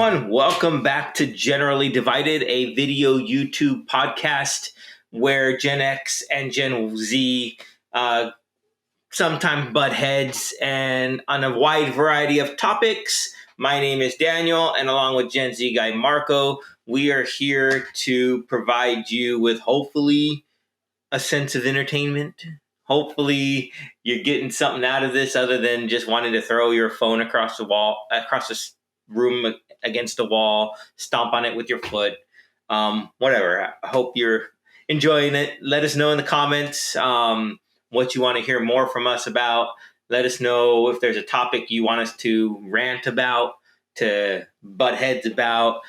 everyone. Welcome back to Generally Divided, a video YouTube podcast where Gen X and Gen Z sometimes butt heads and on a wide variety of topics. My name is Daniel, and along with Gen Z guy Marco, we are here to provide you with hopefully a sense of entertainment. Hopefully you're getting something out of this other than just wanting to throw your phone across the wall, across the room against the wall, stomp on it with your foot. Whatever. I hope you're enjoying it. Let us know in the comments what you want to hear more from us about. Let us know if there's a topic you want us to rant about, to butt heads about.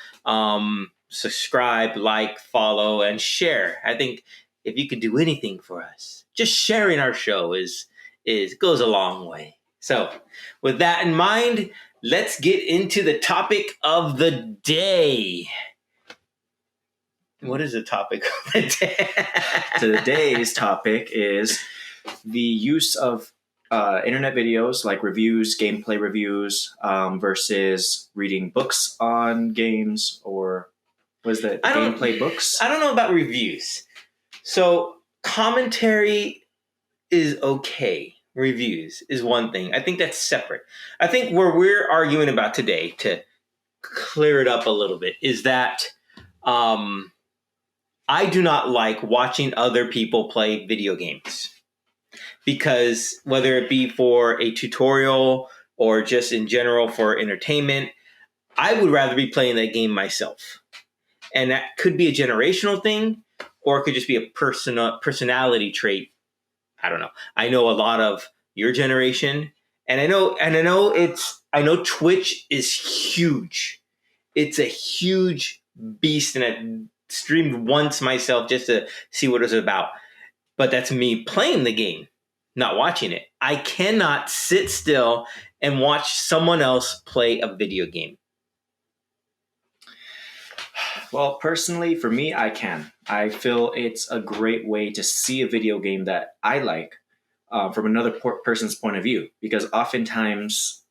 Subscribe, like, follow, and share. I think if you could do anything for us, just sharing our show goes a long way. So with that in mind, let's get into the topic of the day. What is the topic of the day? So today's topic is the use of internet videos like reviews, gameplay reviews, versus reading books on games, or was that gameplay books? I don't know about reviews. So commentary is okay. Reviews is one thing. I think that's separate. I think where we're arguing about today, to clear it up a little bit, is that I do not like watching other people play video games, because whether it be for a tutorial or just in general for entertainment, I would rather be playing that game myself. And that could be a generational thing, or it could just be a personality trait. I don't know. I know a lot of your generation, and I know Twitch is huge. It's a huge beast, and I streamed once myself just to see what it was about. But that's me playing the game, not watching it. I cannot sit still and watch someone else play a video game. Well, personally, for me, I can. I feel it's a great way to see a video game that I like from another person's point of view, because oftentimes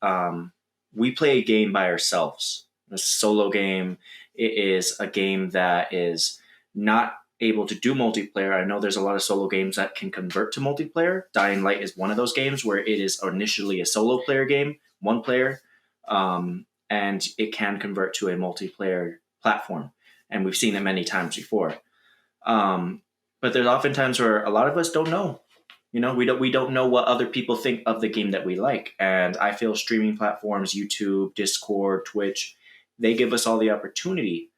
we play a game by ourselves. A solo game. It is a game that is not able to do multiplayer. I know there's a lot of solo games that can convert to multiplayer. Dying Light is one of those games where it is initially a solo player game, one player, and it can convert to a multiplayer platform. And we've seen it many times before. But there's often times where a lot of us don't know. You know, we don't know what other people think of the game that we like. And I feel streaming platforms, YouTube, Discord, Twitch, they give us all the opportunity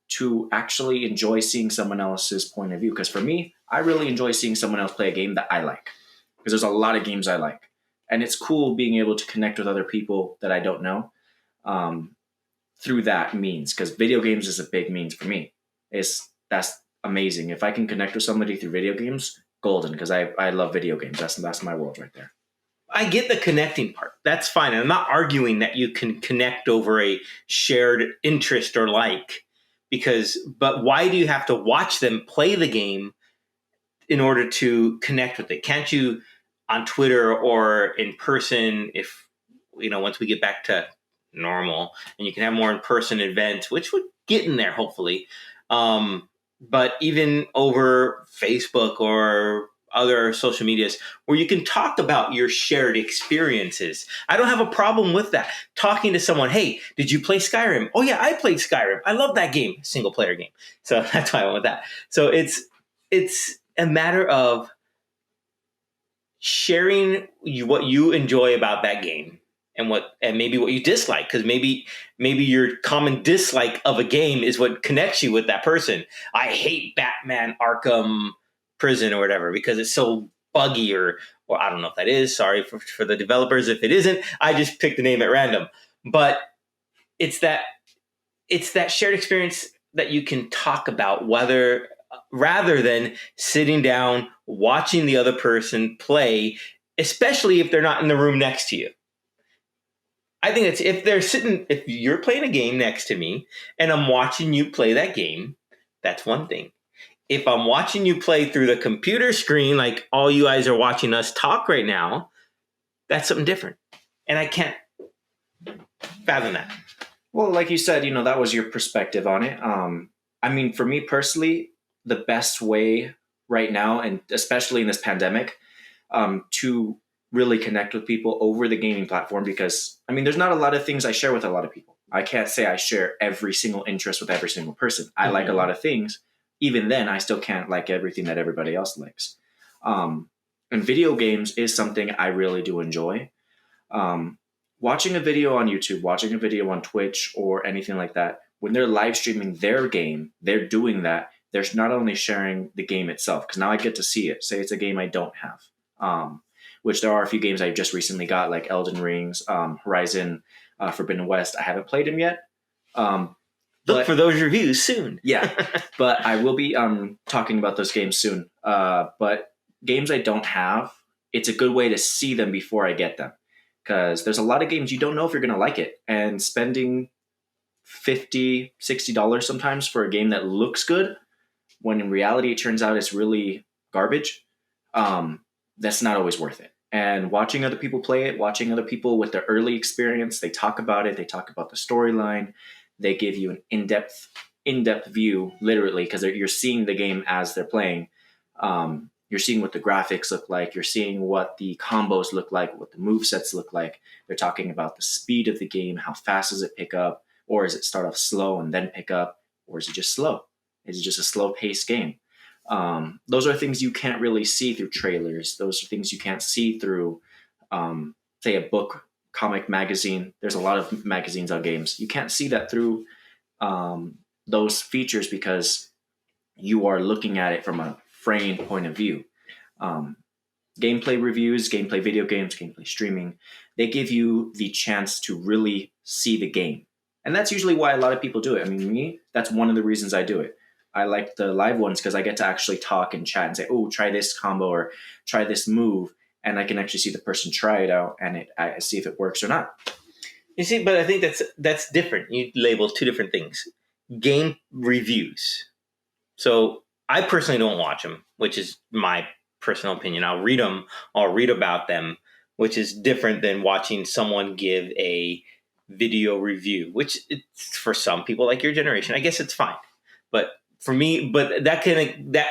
to actually enjoy seeing someone else's point of view. Because for me, I really enjoy seeing someone else play a game that I like, because there's a lot of games I like. And it's cool being able to connect with other people that I don't know through that means, because video games is a big means for me. That's amazing. If I can connect with somebody through video games, golden, because I love video games. That's my world right there. I get the connecting part. That's fine. I'm not arguing that you can connect over a shared interest or like, but why do you have to watch them play the game in order to connect with it? Can't you on Twitter or in person, if, once we get back to normal and you can have more in-person events, which would get in there hopefully. But even over Facebook or other social medias where you can talk about your shared experiences. I don't have a problem with that. Talking to someone, hey, did you play Skyrim? Oh yeah, I played Skyrim. I love that game, single player game. So that's why I went with that. So it's a matter of sharing what you enjoy about that game and maybe what you dislike, because maybe your common dislike of a game is what connects you with that person. I hate Batman Arkham Prison or whatever because it's so buggy, or I don't know if that is. Sorry for the developers if it isn't. I just picked the name at random. But it's that shared experience that you can talk about, rather than sitting down watching the other person play, especially if they're not in the room next to you. I think it's if you're playing a game next to me and I'm watching you play that game, that's one thing. If I'm watching you play through the computer screen, like all you guys are watching us talk right now, that's something different. And I can't fathom that. Well, like you said, that was your perspective on it. I mean, for me personally, the best way right now, and especially in this pandemic, to really connect with people over the gaming platform, because I mean, there's not a lot of things I share with a lot of people. I can't say I share every single interest with every single person. I like a Mm-hmm. lot of things. Even then, I still can't like everything that everybody else likes. Um, and video games is something I really do enjoy. Um, Watching a video on YouTube, watching a video on Twitch or anything like that, when they're live streaming their game, they're doing that. They're not only sharing the game itself, because now I get to see it. Say it's a game I don't have, which there are a few games I just recently got, like Elden Rings, Horizon, Forbidden West. I haven't played them yet. Look But for those reviews soon. yeah, but I will be talking about those games soon. But games I don't have, it's a good way to see them before I get them, because there's a lot of games you don't know if you're going to like it, and spending $50, $60 sometimes for a game that looks good when in reality it turns out it's really garbage. That's not always worth it. And watching other people play it, watching other people with their early experience, they talk about it, they talk about the storyline, they give you an in-depth view, literally, because you're seeing the game as they're playing. You're seeing what the graphics look like. You're seeing what the combos look like, what the move sets look like. They're talking about the speed of the game. How fast does it pick up? Or does it start off slow and then pick up? Or is it just slow? Is it just a slow paced game? Those are things you can't really see through trailers. Those are things you can't see through, say, a book, comic, magazine. There's a lot of magazines on games. You can't see that through those features, because you are looking at it from a framed point of view. Um, Gameplay reviews, gameplay video games, gameplay streaming, they give you the chance to really see the game. And that's usually why a lot of people do it. I mean, me, that's one of the reasons I do it. I like the live ones because I get to actually talk and chat and say, oh, try this combo or try this move. And I can actually see the person try it out and I see if it works or not. You see, but I think that's different. You label two different things. Game reviews. So I personally don't watch them, which is my personal opinion. I'll read them, I'll read about them, which is different than watching someone give a video review, which it's, for some people like your generation, I guess it's fine. But for me, but that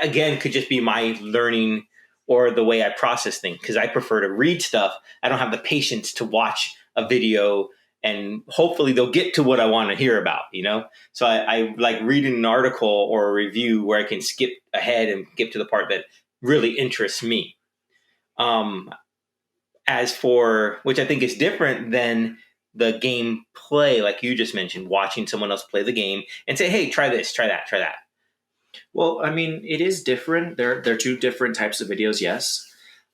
again could just be my learning or the way I process things, because I prefer to read stuff. I don't have the patience to watch a video and hopefully they'll get to what I want to hear about, you know? So I like reading an article or a review where I can skip ahead and get to the part that really interests me. As for, which I think is different than the gameplay, like you just mentioned, watching someone else play the game and say, hey, try this, try that, try that. Well, I mean, it is different. They're two different types of videos, yes.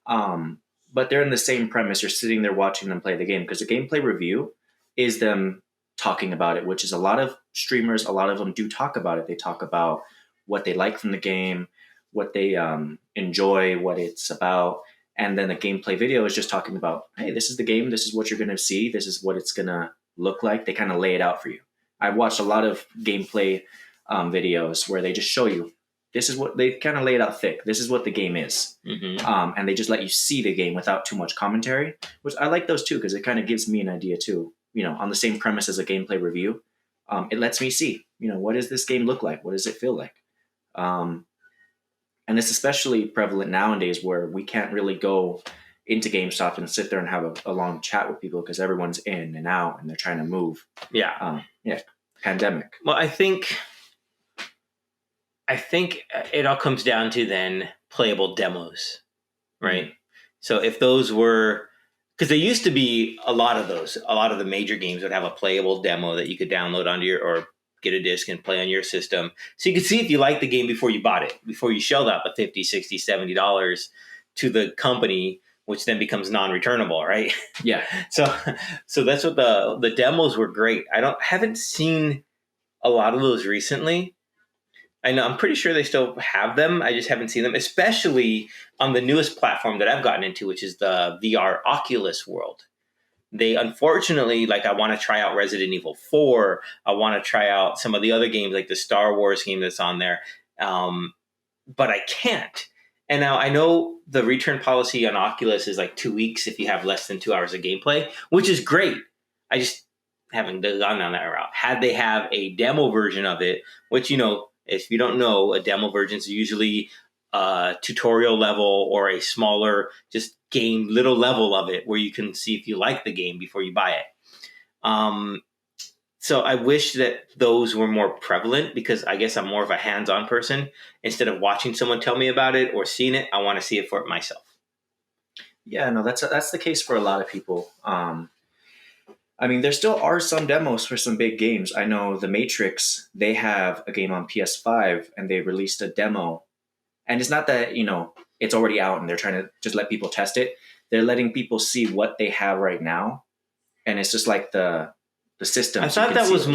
But they're in the same premise. You're sitting there watching them play the game, because a gameplay review is them talking about it, which is a lot of streamers, a lot of them do talk about it. They talk about what they like from the game, what they enjoy, what it's about. And then the gameplay video is just talking about, hey, this is the game. This is what you're going to see. This is what it's going to look like. They kind of lay it out for you. I've watched a lot of gameplay videos where they just show you, this is what they kind of lay it out thick. This is what the game is. Mm-hmm. And they just let you see the game without too much commentary, which I like those too, because it kind of gives me an idea too, on the same premise as a gameplay review. It lets me see, what does this game look like? What does it feel like? And it's especially prevalent nowadays where we can't really go into GameStop and sit there and have a long chat with people because everyone's in and out and they're trying to move. Yeah. Pandemic. Well, I think it all comes down to then playable demos, right? Mm-hmm. So if those were, because there used to be a lot of the major games would have a playable demo that you could download onto or get a disc and play on your system. So you could see if you liked the game before you bought it, before you shelled out the $50, $60, $70 to the company, which then becomes non-returnable, right? Yeah. So that's what the demos were great. Haven't seen a lot of those recently. I know, I'm pretty sure they still have them. I just haven't seen them, especially on the newest platform that I've gotten into, which is the VR Oculus world. They unfortunately, I want to try out Resident Evil 4. I want to try out some of the other games, like the Star Wars game that's on there. But I can't. And now I know the return policy on Oculus is 2 weeks if you have less than 2 hours of gameplay, which is great. haven't gone down that route. Had they have a demo version of it, which, if you don't know, a demo version is usually a tutorial level or a smaller just game little level of it where you can see if you like the game before you buy it. So I wish that those were more prevalent, because I guess I'm more of a hands-on person. Instead of watching someone tell me about it or seeing it, I want to see it for it myself. Yeah, no, that's the case for a lot of people. I mean, there still are some demos for some big games. I know The Matrix, they have a game on PS5 and they released a demo. And it's not that, it's already out and they're trying to just let people test it. They're letting people see what they have right now. And it's just like the system. I thought that was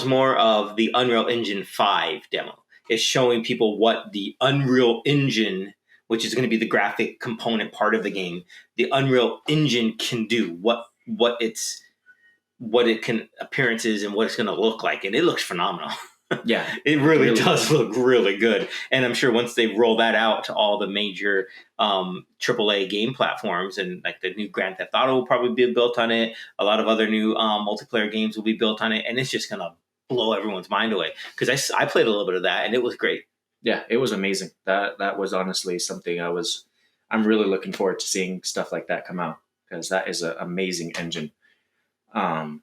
more of the Unreal Engine 5 demo. It's showing people what the Unreal Engine, which is going to be the graphic component part of the game, the Unreal Engine can do, what it can appearances and what it's going to look like, and it looks phenomenal. Yeah, it really does look really good. And I'm sure once they roll that out to all the major AAA game platforms, and like the new Grand Theft Auto will probably be built on it, a lot of other new multiplayer games will be built on it, and it's just going to blow everyone's mind away. Because I played a little bit of that, and it was great. Yeah, it was amazing. That was honestly something I'm really looking forward to seeing stuff like that come out, because that is an amazing engine. But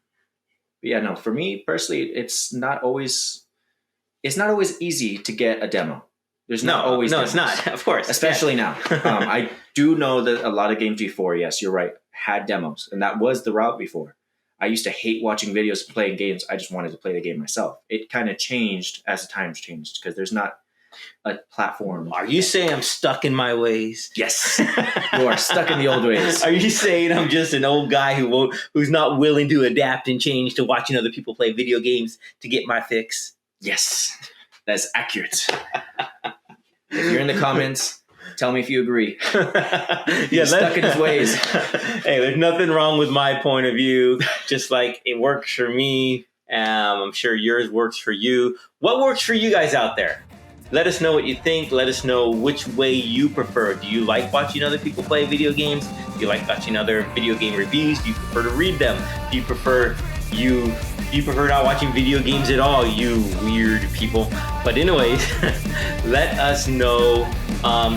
yeah, no, for me personally, it's not always easy to get a demo. There's not always demos. It's not, of course, especially now. I do know that a lot of games before, yes, you're right, had demos, and that was the route before. I used to hate watching videos of playing games. I just wanted to play the game myself. It kind of changed as the times changed, because there's not a platform. Are you saying I'm stuck in my ways? Yes, you are stuck in the old ways. Are you saying I'm just an old guy who's not willing to adapt and change to watching other people play video games to get my fix? Yes, that's accurate. If you're in the comments, tell me if you agree. He's stuck in his ways. Hey, there's nothing wrong with my point of view. Just like it works for me, I'm sure yours works for you. What works for you guys out there? Let us know what you think. Let us know which way you prefer. Do you like watching other people play video games? Do you like watching other video game reviews? Do you prefer to read them? Do you prefer not watching video games at all, you weird people? But anyways, let us know.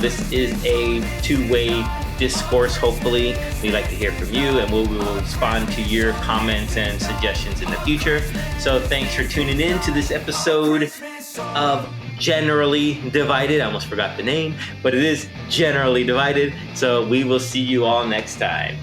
This is a two-way discourse, hopefully. We'd like to hear from you, and we will respond to your comments and suggestions in the future. So thanks for tuning in to this episode of Generally Divided. I almost forgot the name, but it is Generally Divided. So we will see you all next time.